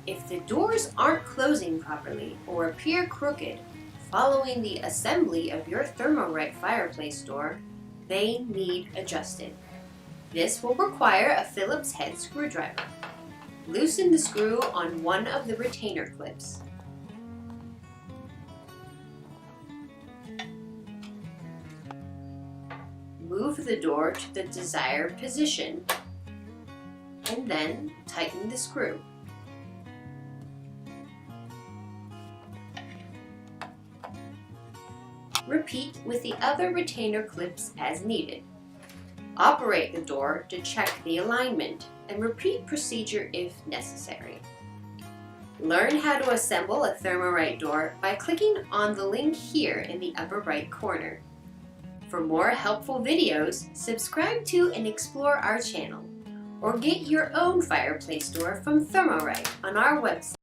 If the doors aren't closing properly or appear crooked following the assembly of your Thermo Rite Fireplace door, they need adjusted. This will require a Phillips head screwdriver. Loosen the screw on one of the retainer clips. Move the door to the desired position and then tighten the screw. Repeat with the other retainer clips as needed. Operate the door to check the alignment and repeat procedure if necessary. Learn how to assemble a Thermo Rite door by clicking on the link here in the upper right corner. For more helpful videos, subscribe to and explore our channel, or get your own fireplace door from Thermo Rite on our website.